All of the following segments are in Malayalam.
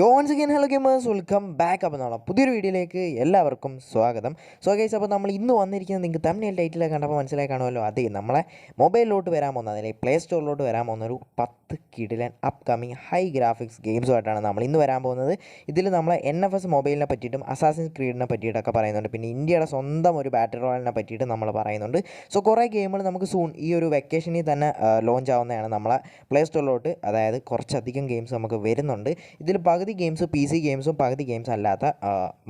Once again hello gamers welcome back അപ്പോൾ എന്നുള്ള പുതിയൊരു വീഡിയോയിലേക്ക് എല്ലാവർക്കും സ്വാഗതം. സോ ഗൈസ്, അപ്പോൾ നമ്മൾ ഇന്ന് വന്നിരിക്കുന്നത് നിങ്ങൾക്ക് തമ്മിൽ ടൈറ്റിലൊക്കെ കണ്ടപ്പോൾ മനസ്സിലായി കാണുമല്ലോ. അതെ, നമ്മളെ മൊബൈലിലോട്ട് വരാൻ പോകുന്ന അതിലെ പ്ലേ സ്റ്റോറിലോട്ട് വരാൻ പോകുന്ന ഒരു 10 കിടിലൻ അപ്കമിങ് ഹൈ ഗ്രാഫിക്സ് ഗെയിംസുമായിട്ടാണ് നമ്മൾ ഇന്ന് വരാൻ പോകുന്നത്. ഇതിൽ നമ്മൾ NFS മൊബൈലിനെ പറ്റിയിട്ടും അസാസിൻസ് ക്രീഡിനെ പറ്റിയിട്ടൊക്കെ പറയുന്നുണ്ട്. പിന്നെ ഇന്ത്യയുടെ സ്വന്തം ഒരു ബാറ്റിൽ റോയലിനെ പറ്റിയിട്ട് നമ്മൾ പറയുന്നുണ്ട്. സോ കുറേ ഗെയിമുകൾ നമുക്ക് സൂൺ ഈ ഒരു വെക്കേഷനിൽ തന്നെ ലോഞ്ച് ആവുന്നതാണ് നമ്മളെ പ്ലേ സ്റ്റോറിലോട്ട്. അതായത് കുറച്ചധികം ഗെയിംസ് നമുക്ക് വരുന്നുണ്ട്. ഇതിൽ പകുതി ഗെയിംസ് PC ഗെയിംസും പകുതി ഗെയിംസ് അല്ലാത്ത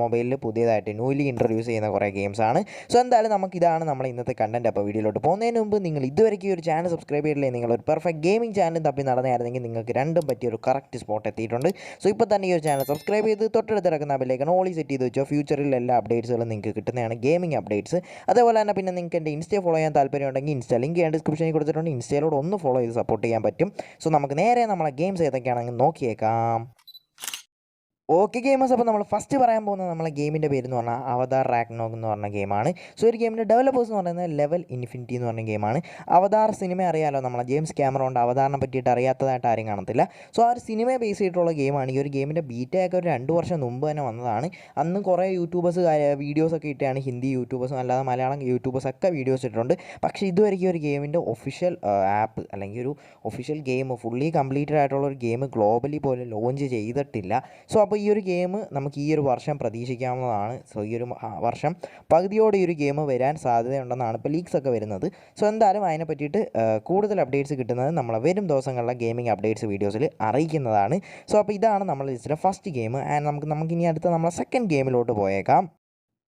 മൊബൈലിൽ പുതിയതായിട്ട് ന്യൂലി ഇൻട്രൊഡ്യൂസ് ചെയ്യുന്ന കുറേ ഗെയിംസാണ്. സോ എന്തായാലും ഇതാണ് നമ്മുടെ ഇന്നത്തെ കണ്ടൻറ്റ്. അപ്പോൾ വീഡിയോയിലോട്ട് പോകുന്നതിന് മുമ്പ് നിങ്ങൾ ഇതുവരെയ്ക്ക് ഒരു ചാനൽ സബ്സ്ക്രൈബ് ചെയ്തില്ലേ, നിങ്ങളൊരു പെർഫെക്റ്റ് ഗെയിമിംഗ് ചാനൽ തപ്പി നടന്നായിരുന്നെങ്കിൽ നിങ്ങൾക്ക് രണ്ടും പറ്റിയ ഒരു കറക്റ്റ് സ്പോട്ട് എത്തിയിട്ടുണ്ട്. സോ ഇപ്പോൾ തന്നെ ഈ ഒരു ചാനൽ സബ്സ്ക്രൈബ് ചെയ്ത് തൊട്ടടുത്ത് കിടക്കുന്ന ബെല്ലൈക്കൺ ഓളി സെറ്റ് ചെയ്ത് വെച്ചോ. ഫ്യൂച്ചറിൽ എല്ലാ അപ്ഡേറ്റ്സുകളും നിങ്ങൾക്ക് കിട്ടുന്നതാണ്, ഗെയിമിംഗ് അപ്ഡേറ്റ്സ്. അതേപോലെ തന്നെ പിന്നെ നിങ്ങൾക്ക് എൻ്റെ ഇൻസ്റ്റയെ ഫോളോ ചെയ്യാൻ താല്പര്യമുണ്ടെങ്കിൽ ഇൻസ്റ്റ ലിങ്ക് ഞാൻ ഡിസ്ക്രിപ്ഷനിൽ കൊടുത്തിട്ടുണ്ട്. ഇൻസ്റ്റയിലൂടെ ഒന്ന് ഫോളോ ചെയ്ത് സപ്പോർട്ട് ചെയ്യാൻ പറ്റും. സോ നമുക്ക് നേരെ നമ്മളെ ഗെയിംസ് ഏതൊക്കെയാണെങ്കിൽ നോക്കിയേക്കാം. ഓക്കെ ഗെയിമേഴ്സ്, അപ്പോൾ നമ്മൾ ഫസ്റ്റ് പറയാൻ പോകുന്നത് നമ്മളെ ഗെയിമിൻ്റെ പേര് എന്ന് പറഞ്ഞാൽ അവതാർ റാഗ്നോക്ക് എന്ന് പറഞ്ഞ ഗെയിമാണ്. സോ ഒരു ഗെയിമിൻ്റെ ഡെവലപ്പേഴ്സ് എന്ന് പറയുന്നത് ലെവൽ ഇൻഫിനിറ്റി എന്ന് പറഞ്ഞ ഗെയിമാണ്. അവതാർ സിനിമ അറിയാലോ, നമ്മളെ ജെയിംസ് ക്യാമറോണ്ട് അവതാറിനെ പറ്റിയിട്ട് അറിയാത്തതായിട്ട് ആരും കാണത്തില്ല. സോ ആ ഒരു സിനിമയെ ബേസ് ചെയ്തിട്ടുള്ള ഗെയിമാണ്. ഈ ഒരു ഗെയിമിൻ്റെ ബീറ്റയൊക്കെ ഒരു 2 വർഷം മുമ്പ് തന്നെ വന്നതാണ്. അന്ന് കുറേ യൂട്യൂബേഴ്സ് വീഡിയോസൊക്കെ ഇട്ടാണ്, ഹിന്ദി യൂട്യൂബേഴ്സും അല്ലാതെ മലയാളം യൂട്യൂബേഴ്സൊക്കെ വീഡിയോസ് ഇട്ടിട്ടുണ്ട്. പക്ഷേ ഇതുവരെയ്ക്കും ഒരു ഗെയിമിൻ്റെ ഒഫീഷ്യൽ ആപ്പ് അല്ലെങ്കിൽ ഒരു ഒഫീഷ്യൽ ഗെയിം ഫുള്ളി കംപ്ലീറ്റഡ് ആയിട്ടുള്ള ഒരു ഗെയിം ഗ്ലോബലി പോലും ലോഞ്ച് ചെയ്തിട്ടില്ല. സോ അപ്പോൾ ഈ ഒരു ഗെയിം നമുക്ക് ഈ ഒരു വർഷം പ്രതീക്ഷിക്കാവുന്നതാണ്. സോ ഈ ഒരു വർഷം പകുതിയോടെ ഈ ഒരു ഗെയിം വരാൻ സാധ്യതയുണ്ടെന്നാണ് ഇപ്പോൾ ലീക്സ് ഒക്കെ വരുന്നത്. സോ എന്തായാലും അതിനെ പറ്റിയിട്ട് കൂടുതൽ അപ്ഡേറ്റ്സ് കിട്ടുന്നത് നമ്മളെ വരും ദിവസങ്ങളിലെ ഗെയിമിംഗ് അപ്ഡേറ്റ്സ് വീഡിയോസിൽ അറിയിക്കുന്നതാണ്. സോ അപ്പോൾ ഇതാണ് നമ്മുടെ ലിസ്റ്റിലെ ഫസ്റ്റ് ഗെയിം. ആൻഡ് നമുക്കിനി അടുത്ത നമ്മളെ സെക്കൻഡ് ഗെയിമിലോട്ട് പോയേക്കാം.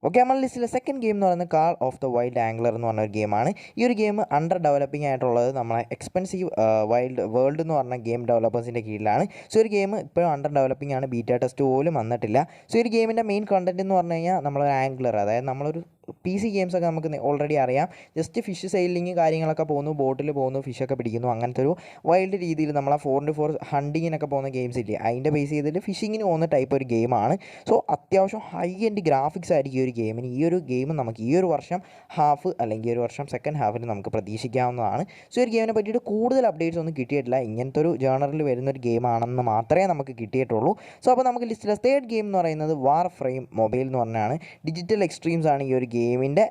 ഓക്കെ, നമ്മുടെ ലിസ്റ്റിലെ സെക്കൻഡ് ഗെയിം എന്ന് പറയുന്നത് call of the wild angler എന്ന് പറഞ്ഞ ഒരു ഗെയിമാണ്. ഈ ഒരു ഗെയിം അണ്ടർ ഡെവലപ്പിംഗ് ആയിട്ടുള്ളത് നമ്മളെ എക്സ്പെൻസീവ് വേൾഡ് എന്ന് പറഞ്ഞ ഗെയിം ഡെവലപ്പേഴ്സിൻ്റെ കീഴിലാണ്. സോ ഒരു ഗെയിം ഇപ്പോഴും അണ്ടർ ഡെവലപ്പിംഗ് ആണ്, ബീറ്റ ടെസ്റ്റ് പോലും വന്നിട്ടില്ല. സോ ഒരു ഗെയിമിൻ്റെ മെയിൻ കണ്ടൻറ്റ് എന്ന് പറഞ്ഞു കഴിഞ്ഞാൽ നമ്മളൊരു ആംഗ്ലർ, അതായത് നമ്മളൊരു PC ഗെയിംസൊക്കെ നമുക്ക് ഓൾറെഡി അറിയാം. ജസ്റ്റ് ഫിഷ് സെയിലിങ് കാര്യങ്ങളൊക്കെ പോകുന്നു, ബോട്ടിൽ പോകുന്നു, ഫിഷൊക്കെ പിടിക്കുന്നു, അങ്ങനത്തെ ഒരു വൈൽഡ് രീതിയിൽ നമ്മൾ ആ 4x4 ഹണ്ടിങ്ങിനൊക്കെ പോകുന്ന ഗെയിംസ് ഇല്ലേ, അതിൻ്റെ ബേസ് ചെയ്തിട്ട് ഫിഷിങ്ങിന് പോകുന്ന ടൈപ്പ് ഒരു ഗെയിമാണ്. സോ അത്യാവശ്യം ഹൈ എൻഡ് ഗ്രാഫിക്സ് ആയിരിക്കും ഈ ഒരു ഗെയിമിന്. ഈ ഒരു ഗെയിം നമുക്ക് ഈ ഒരു വർഷം അല്ലെങ്കിൽ ഈ ഒരു വർഷം സെക്കൻഡ് ഹാഫിൽ നമുക്ക് പ്രതീക്ഷിക്കാവുന്നതാണ്. സോ ഒരു ഗെയിമിനെ പറ്റിയിട്ട് കൂടുതൽ അപ്ഡേറ്റ്സ് ഒന്നും കിട്ടിയിട്ടില്ല. ഇങ്ങനത്തെ ഒരു ജേണറിൽ വരുന്നൊരു ഗെയിമാണെന്ന് മാത്രമേ നമുക്ക് കിട്ടിയിട്ടുള്ളൂ. സോ അപ്പോൾ നമുക്ക് ലിസ്റ്റിലെ തേർഡ് ഗെയിം എന്ന് പറയുന്നത് വാർ ഫ്രെയിം മൊബൈൽ എന്ന് പറഞ്ഞാണ്. ഡിജിറ്റൽ എക്സ്ട്രീംസ് ആണ് ഈ ഒരു ഗെയിമിൻ്റെ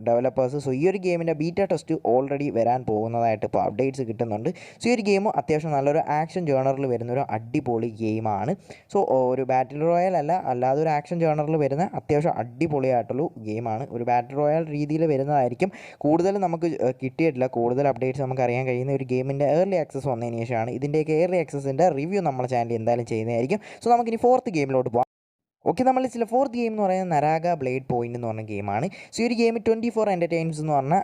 ഡെവലപ്പേഴ്സ്. സോ ഈ ഒരു ഗെയിമിൻ്റെ ബീറ്റ ടെസ്റ്റ് ഓൾറെഡി വരാൻ പോകുന്നതായിട്ട് ഇപ്പോൾ അപ്ഡേറ്റ്സ് കിട്ടുന്നുണ്ട്. സോ ഈ ഒരു ഗെയിം അത്യാവശ്യം നല്ലൊരു ആക്ഷൻ ജേണറിൽ വരുന്നൊരു അടിപൊളി ഗെയിമാണ്. സോ ഒരു ബാറ്റിൽ റോയൽ അല്ലാതെ ഒരു ആക്ഷൻ ജേണറിൽ വരുന്ന അത്യാവശ്യം അടിപൊളിയായിട്ടുള്ള ഗെയിമാണ്. ഒരു ബാറ്റിൽ റോയൽ രീതിയിൽ വരുന്നതായിരിക്കും. കൂടുതൽ നമുക്ക് കിട്ടിയിട്ടില്ല, കൂടുതൽ അപ്ഡേറ്റ്സ് നമുക്ക് അറിയാൻ കഴിയുന്ന ഒരു ഗെയിമിൻ്റെ ഏർലി ആക്സസ് വന്നതിന് ശേഷമാണ്. ഇതിൻ്റെയൊക്കെ ഏർലി ആക്സസിൻ്റെ റിവ്യൂ നമ്മുടെ ചാനലിൽ എന്തായാലും ചെയ്യുന്നതായിരിക്കും. സോ നമുക്കിനി ഫോർത്ത് ഗെയിമിലോട്ട് പോകാം. ഓക്കെ, നമ്മൾ ചില ഫോർത്ത് ഗെയിം എന്ന് പറയുന്നത് നരാഗ ബ്ലേഡ് പോയിൻ്റ് എന്ന് പറഞ്ഞ ഗെയിമാണ്. സോ ഈ ഒരു ഗെയിം 24 എൻ്റർടൈൻമെൻറ്റ്സ് എന്ന് പറഞ്ഞ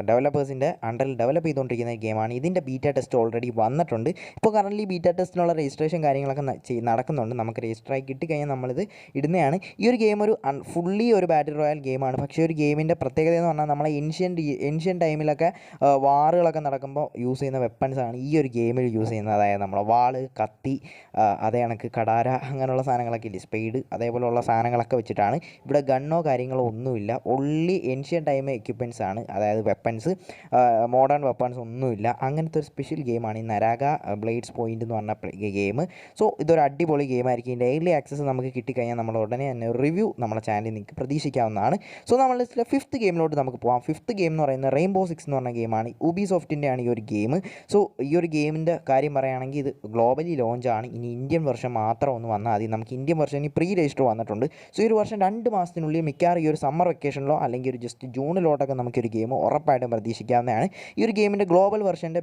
ഡെവലപ്പേഴ്സിൻ്റെ അണ്ടറിൽ ഡെവലപ്പ് ചെയ്തുകൊണ്ടിരിക്കുന്ന ഗെയിമാണ്. ഇതിൻ്റെ ബീറ്റ ടെസ്റ്റ് ഓൾറെഡി വന്നിട്ടുണ്ട്. ഇപ്പോൾ കറൻറ്റ്ലി ബീറ്റ ടെസ്റ്റിനുള്ള രജിസ്ട്രേഷൻ കാര്യങ്ങളൊക്കെ നടക്കുന്നുണ്ട്. നമുക്ക് രജിസ്റ്ററായി കിട്ടിക്കഴിഞ്ഞാൽ നമ്മളിത് ഇടുന്നതാണ്. ഈ ഒരു ഗെയിം ഒരു ഫുള്ളി ഒരു ബാറ്റിൽ റോയൽ ഗെയിമാണ്. പക്ഷേ ഒരു ഗെയിമിൻ്റെ പ്രത്യേകത എന്ന് പറഞ്ഞാൽ നമ്മളെ ഏൻഷ്യൻ ടൈമിലൊക്കെ വാറുകളൊക്കെ നടക്കുമ്പോൾ യൂസ് ചെയ്യുന്ന വെപ്പൺസാണ് ഈ ഒരു ഗെയിമിൽ യൂസ് ചെയ്യുന്നത്. അതായത് നമ്മളെ വാള്, കത്തി, അതേ കണക്ക് കടാര, അങ്ങനെയുള്ള സാധനങ്ങളൊക്കെ ഇല്ലേ, സ്പെയ്ഡ്, അതേപോലെയുള്ള സാധനങ്ങളൊക്കെ വെച്ചിട്ടാണ്. ഇവിടെ ഗണ്ണോ കാര്യങ്ങളോ ഒന്നുമില്ല. ഒൺലി ഏൻഷ്യൻ ടൈം എക്യുപ്മെൻറ്റ്സ് ആണ്, അതായത് വെപ്പൺസ്, മോഡേൺ വെപ്പൺസ് ഒന്നുമില്ല. അങ്ങനത്തെ ഒരു സ്പെഷ്യൽ ഗെയിമാണ് ഈ നരാഗ ബ്ലേഡ്സ് പോയിൻ്റ് എന്ന് പറഞ്ഞ ഗെയിം. സോ ഇതൊരു അടിപൊളി ഗെയിമായിരിക്കും. ഇതിൻ്റെ ഏർലി ആക്സസ് നമുക്ക് കിട്ടിക്കഴിഞ്ഞാൽ നമ്മൾ ഉടനെ തന്നെ റിവ്യൂ നമ്മുടെ ചാനലിൽ നിങ്ങൾക്ക് പ്രതീക്ഷിക്കാവുന്നതാണ്. സോ നമ്മൾ ലിസ്റ്റിലെ ഫിഫ്ത്ത് ഗെയിമിലോട്ട് നമുക്ക് പോകാം. ഫിഫ്ത്ത് ഗെയിം എന്ന് പറയുന്നത് റെയിൻബോ സിക്സ് എന്ന് പറഞ്ഞ ഗെയിമാണ്. യൂബി സോഫ്റ്റിൻ്റെ ആണ് ഈ ഒരു ഗെയിം. സോ ഈ ഒരു ഗെയിമിൻ്റെ കാര്യം പറയുകയാണെങ്കിൽ ഇത് ഗ്ലോബലി ലോഞ്ചാണ്. ഇനി ഇന്ത്യൻ വെർഷൻ മാത്രം ഒന്ന് വന്നാൽ മതി. നമുക്ക് ഇന്ത്യൻ വെർഷൻ പ്രീ രജിസ്റ്റർ വന്നിട്ടുണ്ട്. സോ ഈ ഒരു വർഷം 2 മാസത്തിനുള്ളിൽ മിക്കവാറും ഈ ഒരു സമ്മർ വെക്കേഷനിലോ അല്ലെങ്കിൽ ഒരു ജസ്റ്റ് ജൂണിലോട്ടൊക്കെ നമുക്കൊരു ഗെയിം ഉറപ്പായിട്ടും പ്രതീക്ഷിക്കാവുന്നതാണ്. ഈ ഒരു ഗെയിമിൻ്റെ ഗ്ലോബൽ വെർഷൻ്റെ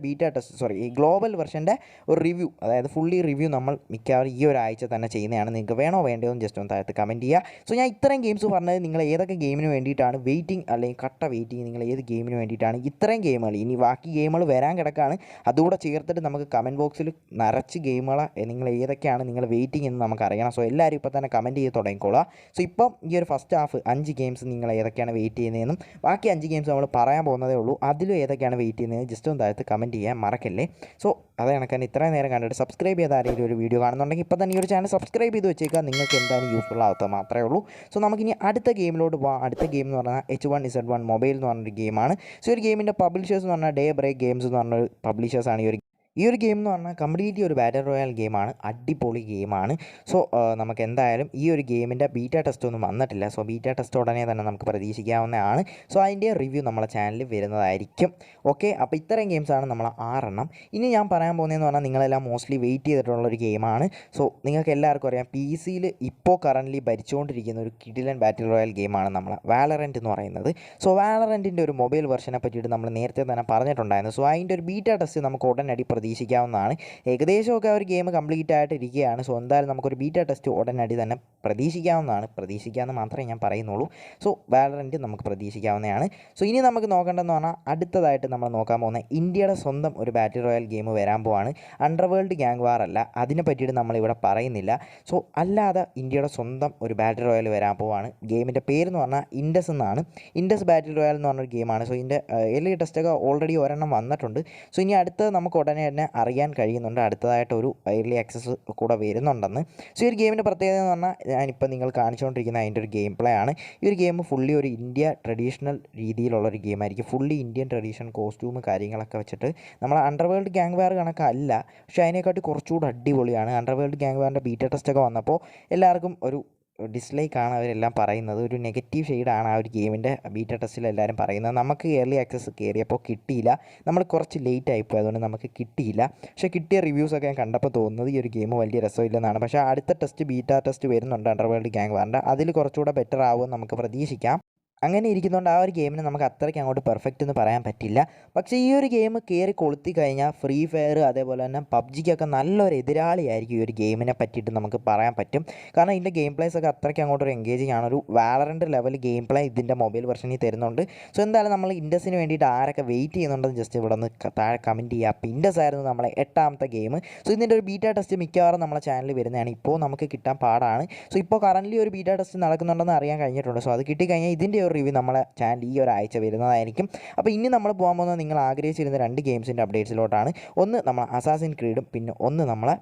ഈ ഗ്ലോബൽ വെർഷൻ്റെ ഒരു റിവ്യൂ, അതായത് ഫുള്ളി റിവ്യൂ നമ്മൾ മിക്കവാറും ഈ ഒരാഴ്ച തന്നെ ചെയ്യുന്നതാണ്. നിങ്ങൾക്ക് വേണോ വേണ്ടയോ എന്ന് ജസ്റ്റ് ഒന്ന് താഴത്ത് കമൻറ്റ് ചെയ്യുക. സോ ഞാൻ ഇത്രയും ഗെയിംസ് പറഞ്ഞത് നിങ്ങൾ ഏതൊക്കെ ഗെയിമിന് വേണ്ടിയിട്ടാണ് വെയിറ്റിംഗ് അല്ലെങ്കിൽ കട്ട വെയിറ്റിംഗ്, നിങ്ങൾ ഏത് ഗെയിമിന് വേണ്ടിയിട്ടാണ് ഇത്രയും ഗെയിമുകൾ, ഇനി ബാക്കി ഗെയിമുകൾ വരാൻ കിടക്കാണ്, അതുകൂടെ ചേർത്തിട്ട് നമുക്ക് കമൻറ്റ് ബോക്സിൽ നിറച്ച് ഗെയിമുകളെ നിങ്ങൾ ഏതൊക്കെയാണ് നിങ്ങൾ വെയിറ്റിംഗ് എന്ന് നമുക്ക് അറിയണം. സോ എല്ലാവരും ഇപ്പോൾ തന്നെ കമൻറ്റ് ചെയ്ത് തുടങ്ങിക്കോളുക. സോ ഇപ്പം ഈ ഒരു ഫസ്റ്റ് ഹാഫ് 5 ഗെയിംസ് നിങ്ങൾ ഏതൊക്കെയാണ് വെയിറ്റ് ചെയ്യുന്നതെന്നും ബാക്കി 5 ഗെയിംസ് നമ്മൾ പറയാൻ പോകുന്നതേ ഉള്ളൂ. അതിലും ഏതൊക്കെയാണ് വെയിറ്റ് ചെയ്യുന്നത് ജസ്റ്റ് ഒന്ന് താഴത്ത് കമൻറ്റ് ചെയ്യാൻ മറക്കല്ലേ. സോ അത് കണക്കാൻ ഇത്രയും നേരം കണ്ടിട്ട് സബ്സ്ക്രൈബ് ചെയ്ത ആരെങ്കിലും ഒരു വീഡിയോ കാണുന്നുണ്ടെങ്കിൽ ഇപ്പോൾ തന്നെ ഈ ഒരു ചാനൽ സബ്സ്ക്രൈബ് ചെയ്ത് വെച്ചേക്കുക. നിങ്ങൾക്ക് എന്തായാലും യൂസ്ഫുൾ ആവത്തത് മാത്രമേ ഉള്ളൂ. സോ നമുക്കിനി അടുത്ത ഗെയിമിലോട്ട് പോകാം. അടുത്ത ഗെയിം എന്ന് പറഞ്ഞാൽ H1Z1 മൊബൈൽ എന്ന് പറഞ്ഞൊരു ഗെയിമാണ്. സോ ഒരു ഗെയിമിൻ്റെ പബ്ലിഷേഴ്സ് എന്ന് പറഞ്ഞാൽ ഡേ ബ്രേക്ക് ഗെയിംസ് എന്ന് പറഞ്ഞൊരു പബ്ലിഷേഴ്സാണ് ഈ ഒരു ഈ ഒരു ഗെയിം എന്ന് പറഞ്ഞാൽ കംപ്ലീറ്റ്ലി ഒരു ബാറ്റിൽ റോയൽ ഗെയിമാണ്, അടിപൊളി ഗെയിമാണ്. സോ നമുക്ക് എന്തായാലും ഈ ഒരു ഗെയിമിൻ്റെ ബീറ്റ ടെസ്റ്റ് ഒന്നും വന്നിട്ടില്ല. സോ ബീറ്റ ടെസ്റ്റ് ഉടനെ തന്നെ നമുക്ക് പ്രതീക്ഷിക്കാവുന്നതാണ്. സോ അതിൻ്റെ റിവ്യൂ നമ്മളെ ചാനലിൽ വരുന്നതായിരിക്കും. ഓക്കെ, അപ്പോൾ ഇത്രയും ഗെയിംസാണ് നമ്മൾ 6 ഇനി ഞാൻ പറയാൻ പോകുന്നതെന്ന് പറഞ്ഞാൽ നിങ്ങളെല്ലാം മോസ്റ്റ്ലി വെയിറ്റ് ചെയ്തിട്ടുള്ളൊരു ഗെയിമാണ്. സോ നിങ്ങൾക്ക് എല്ലാവർക്കും അറിയാം PC-യിൽ ഇപ്പോൾ കറൻ്റ്ലി ഭരിച്ചുകൊണ്ടിരിക്കുന്ന ഒരു കിടിലൻ ബാറ്റിൽ റോയൽ ഗെയിമാണ് നമ്മളെ വാലറൻറ്റ് എന്ന് പറയുന്നത്. സോ വാലറൻറ്റിൻ്റെ ഒരു മൊബൈൽ വെർഷനെ പറ്റിയിട്ട് നമ്മൾ നേരത്തെ തന്നെ പറഞ്ഞിട്ടുണ്ടായിരുന്നു. സോ അതിൻ്റെ ഒരു ബീറ്റ ടെസ്റ്റ് നമുക്ക് ഉടനടി പ്രതീക്ഷിക്കാവുന്നതാണ്. ഏകദേശമൊക്കെ ഒരു ഗെയിം കംപ്ലീറ്റ് ആയിട്ട് ഇരിക്കുകയാണ്. സോ എന്തായാലും നമുക്കൊരു ബീറ്റ ടെസ്റ്റ് ഉടനടി തന്നെ പ്രതീക്ഷിക്കാവുന്നതാണ്. പ്രതീക്ഷിക്കാമെന്ന് മാത്രമേ ഞാൻ പറയുന്നുള്ളൂ. സോ വാലറൻറ്റ് നമുക്ക് പ്രതീക്ഷിക്കാവുന്നതാണ്. സോ ഇനി നമുക്ക് നോക്കേണ്ടതെന്ന് പറഞ്ഞാൽ അടുത്തതായിട്ട് നമ്മൾ നോക്കാൻ പോകുന്ന ഇന്ത്യയുടെ സ്വന്തം ഒരു ബാറ്റിൽ റോയൽ ഗെയിം വരാൻ പോവാണ്. അണ്ടർവേൾഡ് ഗ്യാങ് വാർ അല്ല, അതിനെ പറ്റിയിട്ട് നമ്മളിവിടെ പറയുന്നില്ല. സോ അല്ലാതെ ഇന്ത്യയുടെ സ്വന്തം ഒരു ബാറ്റിൽ റോയൽ വരാൻ പോവാണ്. ഗെയിമിൻ്റെ പേരെന്ന് പറഞ്ഞാൽ ഇൻഡസ് എന്നാണ്. ഇൻഡസ് ബാറ്റിൽ റോയൽ എന്ന് പറഞ്ഞൊരു ഗെയിമാണ്. സോ ഇതിൻ്റെ എർലി ടെസ്റ്റൊക്കെ ഓൾറെഡി ഒരെണ്ണം വന്നിട്ടുണ്ട്. സോ ഇനി അടുത്തത് നമുക്ക് ഉടനെ തന്നെ അറിയാൻ കഴിയുന്നുണ്ട്. അടുത്തതായിട്ടൊരു എർലി ആക്സസ് കൂടെ വരുന്നുണ്ടെന്ന്. സോ ഈ ഒരു ഗെയിമിൻ്റെ പ്രത്യേകത എന്ന് പറഞ്ഞാൽ ഞാനിപ്പോൾ നിങ്ങൾ കാണിച്ചുകൊണ്ടിരിക്കുന്ന അതിൻ്റെ ഒരു ഗെയിം പ്ലേ ആണ്. ഈ ഒരു ഗെയിം ഫുള്ളി ഒരു ഇന്ത്യ ട്രഡീഷണൽ രീതിയിലുള്ളൊരു ഗെയിമായിരിക്കും. ഫുള്ളി ഇന്ത്യൻ ട്രഡീഷണൽ കോസ്റ്റ്യൂം കാര്യങ്ങളൊക്കെ വെച്ചിട്ട് നമ്മൾ അണ്ടർവേൾഡ് ഗ്യാങ് വാർ കണക്കല്ല, പക്ഷേ അതിനെക്കാട്ടി കുറച്ചുകൂടി അടിപൊളിയാണ്. അണ്ടർവേൾഡ് ഗ്യാങ് വാറിൻ്റെ ബീറ്റ ടെസ്റ്റൊക്കെ വന്നപ്പോൾ എല്ലാവർക്കും ഒരു ഡിസ്ലൈക്കാണ് അവരെല്ലാം പറയുന്നത്. ഒരു നെഗറ്റീവ് ഷെയ്ഡാണ് ആ ഒരു ഗെയിമിൻ്റെ ബീറ്റ ടെസ്റ്റിൽ എല്ലാവരും പറയുന്നത്. നമുക്ക് എർലി ആക്സസ് കയറിയപ്പോൾ കിട്ടിയില്ല, നമ്മൾ കുറച്ച് ലേറ്റ് ആയിപ്പോയി, അതുകൊണ്ട് നമുക്ക് കിട്ടിയില്ല. പക്ഷേ കിട്ടിയ റിവ്യൂസൊക്കെ ഞാൻ കണ്ടപ്പോൾ തോന്നുന്നത് ഈ ഒരു ഗെയിം വലിയ രസമില്ലെന്നാണ്. പക്ഷേ അടുത്ത ടെസ്റ്റ് ബീറ്റ ടെസ്റ്റ് വരുന്നുണ്ട് അണ്ടർവേൾഡ് ഗ്യാങ് വാറിൻ്റെ, അതിൽ കുറച്ചുകൂടെ ബെറ്റർ ആവുമെന്ന് നമുക്ക് പ്രതീക്ഷിക്കാം. അങ്ങനെ ഇരിക്കുന്നതുകൊണ്ട് ആ ഒരു ഗെയിമിന് നമുക്ക് അത്രയ്ക്ക് അങ്ങോട്ട് പെർഫെക്റ്റ് എന്ന് പറയാൻ പറ്റില്ല. പക്ഷേ ഈ ഒരു ഗെയിം കയറി കൊളുത്തി കഴിഞ്ഞാൽ ഫ്രീ ഫയർ അതേപോലെ തന്നെ PUBGക്കൊക്കെ നല്ലൊരു എതിരാളിയായിരിക്കും ഈ ഒരു ഗെയിമിനെ പറ്റിയിട്ട് നമുക്ക് പറയാൻ പറ്റും. കാരണം ഇതിൻ്റെ ഗെയിം പ്ലേസ് ഒക്കെ അത്രയ്ക്ക് അങ്ങോട്ടൊരു എൻഗേജിങ് ആണ്. ഒരു വാലറൻറ്റ് ലെവൽ ഗെയിം പ്ലേ ഇതിൻ്റെ മൊബൈൽ വെർഷനിൽ തരുന്നുണ്ട്. സോ എന്തായാലും നമ്മൾ ഇൻഡസിന് വേണ്ടിയിട്ട് ആരൊക്കെ വെയിറ്റ് ചെയ്യുന്നുണ്ടെന്ന് ജസ്റ്റ് ഇവിടെ നിന്ന് താഴെ കമൻറ്റ് ചെയ്യുക. അപ്പോൾ ഇൻഡസ് ആയിരുന്നു നമ്മളെ 8ാമത്തെ ഗെയിം. സോ ഇതിൻ്റെ ഒരു ബീറ്റ ടെസ്റ്റ് മിക്കവാറും നമ്മളെ ചാനലിൽ വരുന്നതാണ്. ഇപ്പോൾ നമുക്ക് കിട്ടാൻ പാടാണ്. സോ ഇപ്പോൾ കറൻ്റ്ലി ഒരു ബീറ്റ ടെസ്റ്റ് നടക്കുന്നുണ്ടെന്ന് അറിയാൻ കഴിഞ്ഞിട്ടുണ്ട്. സോ അത് കിട്ടിക്കഴിഞ്ഞാൽ ഇതിൻ്റെ റിവ്യൂ നമ്മളെ ചാനൽ ഈ ഒരാഴ്ച വരുന്നതായിരിക്കും. അപ്പോൾ ഇനി നമ്മൾ പോകാൻ പോകുന്നത് നിങ്ങൾ ആഗ്രഹിച്ചിരുന്ന 2 ഗെയിംസിൻ്റെ അപ്ഡേറ്റ്സിലോട്ടാണ്. ഒന്ന് നമ്മൾ അസാസിൻ ക്രീഡും പിന്നെ ഒന്ന് നമ്മളെ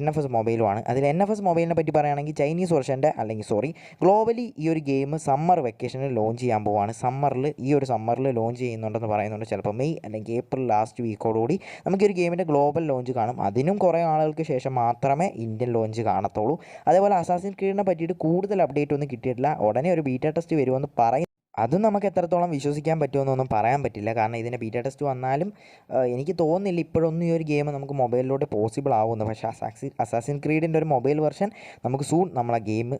NFS മൊബൈലുമാണ്. അതിൽ NFS മൊബൈലിനെ പറ്റി പറയുകയാണെങ്കിൽ ചൈനീസ് വെർഷൻ്റെ ഗ്ലോബലി ഈ ഒരു ഗെയിം സമ്മർ വെക്കേഷനിൽ ലോഞ്ച് ചെയ്യാൻ പോവുകയാണ്. ഈ ഒരു സമ്മറിൽ ലോഞ്ച് ചെയ്യുന്നുണ്ടെന്ന് പറയുന്നുണ്ട്. ചിലപ്പോൾ മെയ് അല്ലെങ്കിൽ ഏപ്രിൽ ലാസ്റ്റ് വീക്കോടുകൂടി നമുക്ക് ഒരു ഗെയിമിൻ്റെ ഗ്ലോബൽ ലോഞ്ച് കാണും. അതിനും കുറേ ആളുകൾക്ക് ശേഷം മാത്രമേ ഇന്ത്യൻ ലോഞ്ച് കാണത്തുള്ളൂ. അതേപോലെ അസാസിൻ ക്രീഡിനെ പറ്റിയിട്ട് കൂടുതൽ അപ്ഡേറ്റ് ഒന്നും കിട്ടിയിട്ടില്ല. ഉടനെ ഒരു ബീറ്റ ടെസ്റ്റ് വരുമെന്ന് പറയും. അതും നമുക്ക് എത്രത്തോളം വിശ്വസിക്കാൻ പറ്റുമെന്നൊന്നും പറയാൻ പറ്റില്ല. കാരണം ഇതിൻ്റെ ബീറ്റ ടെസ്റ്റ് വന്നാലും എനിക്ക് തോന്നുന്നില്ല ഇപ്പോഴൊന്നും ഈ ഒരു ഗെയിം നമുക്ക് മൊബൈലിലൂടെ പോസിബിൾ ആവുമെന്ന്. പക്ഷേ അസാസിൻ ക്രീഡിൻ്റെ ഒരു മൊബൈൽ വെർഷൻ നമുക്ക് സൂൺ നമ്മളെ ഗെയിം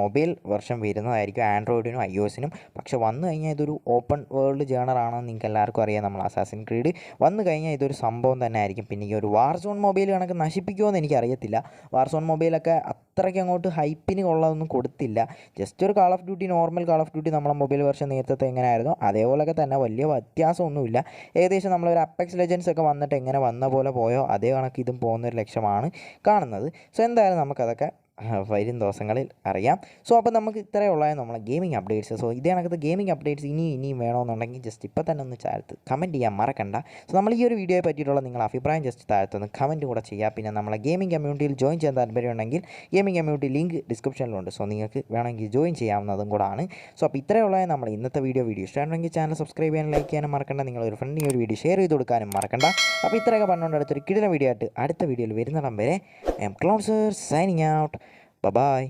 മൊബൈൽ വെർഷൻ വരുന്നതായിരിക്കും ആൻഡ്രോയിഡിനും iOS-നും. പക്ഷേ വന്നു കഴിഞ്ഞാൽ ഇതൊരു ഓപ്പൺ വേൾഡ് ജേണറാണെന്ന് നിങ്ങൾക്ക് എല്ലാവർക്കും അറിയാം. നമ്മൾ അസാസിൻ ക്രീഡ് വന്നു കഴിഞ്ഞാൽ ഇതൊരു സംഭവം തന്നെ ആയിരിക്കും. പിന്നെ ഈ ഒരു വാർസോൺ മൊബൈൽ കണക്ക് നശിപ്പിക്കുമോ എനിക്കറിയത്തില്ല. വാർസോൺ മൊബൈലൊക്കെ അത്രയ്ക്ക് അങ്ങോട്ട് ഹൈപ്പിന് കൊള്ളതൊന്നും കൊടുത്തില്ല. ജസ്റ്റ് ഒരു call of duty, normal call of duty നമ്മളെ മൊബൈൽ വെർഷൻ നേരത്തെ എങ്ങനെയായിരുന്നു അതേപോലെയൊക്കെ തന്നെ, വലിയ വ്യത്യാസമൊന്നുമില്ല. ഏകദേശം നമ്മളൊരു അപ്പെക്സ് ലെജൻസ് ഒക്കെ വന്നിട്ട് എങ്ങനെ വന്ന പോലെ പോയോ അതേ കണക്ക് ഇതും പോകുന്നൊരു ലക്ഷ്യമാണ് കാണുന്നത്. സോ എന്തായാലും നമുക്കതൊക്കെ വരും ദിവസങ്ങളിൽ അറിയാം. സോ അപ്പോൾ നമുക്ക് ഇത്രയേ ഉള്ളായിരുന്നു നമ്മളെ ഗെയിമിംഗ് അപ്ഡേറ്റ്സ്. സോ ഇതേ കണക്കത്തെ ഗെയിമിംഗ് അപ്ഡേറ്റ്സ് ഇനിയും വേണമെന്നുണ്ടെങ്കിൽ ജസ്റ്റ് ഇപ്പോൾ തന്നെ ഒന്ന് താഴത്ത് കമൻറ്റ് ചെയ്യാൻ മറക്കണ്ട. സോ നമ്മൾ ഈ ഒരു വീഡിയോയെ പറ്റിയിട്ടുള്ള നിങ്ങളുടെ അഭിപ്രായം ജസ്റ്റ് താഴത്തൊന്ന് കമൻറ്റ് കൂടെ ചെയ്യുക. പിന്നെ നമ്മളെ ഗെയിമിംഗ് കമ്മ്യൂണിറ്റിയിൽ ജോയിൻ ചെയ്യാൻ താല്പര്യമുണ്ടെങ്കിൽ ഗെയിമിംഗ് കമ്മ്യൂണിറ്റി ലിങ്ക് ഡിസ്ക്രിപ്ഷനിലുണ്ട്. സോ നിങ്ങൾക്ക് വേണമെങ്കിൽ ജോയിൻ ചെയ്യാവുന്നതും കൂടാണ്. സോ അപ്പോൾ ഇത്രയേ ഉള്ളതായി നമ്മൾ ഇന്നത്തെ വീഡിയോ ഇഷ്ടമാണെങ്കിൽ ചാനൽ സബ്സ്ക്രൈബ് ചെയ്യാനും ലൈക്ക് ചെയ്യാനും മറക്കണ്ട. നിങ്ങളൊരു ഫ്രണ്ടിന് ഒരു വീഡിയോ ഷെയർ ചെയ്ത് കൊടുക്കാനും മറക്കണ്ട. അപ്പോൾ ഇത്രയൊക്കെ പറഞ്ഞുകൊണ്ട് അടുത്തൊരു കിടിലൻ വീഡിയോ ആയിട്ട് അടുത്ത വീഡിയോയിൽ വരുന്നിടം വരെ I M cloud sir signing out. Bye-bye.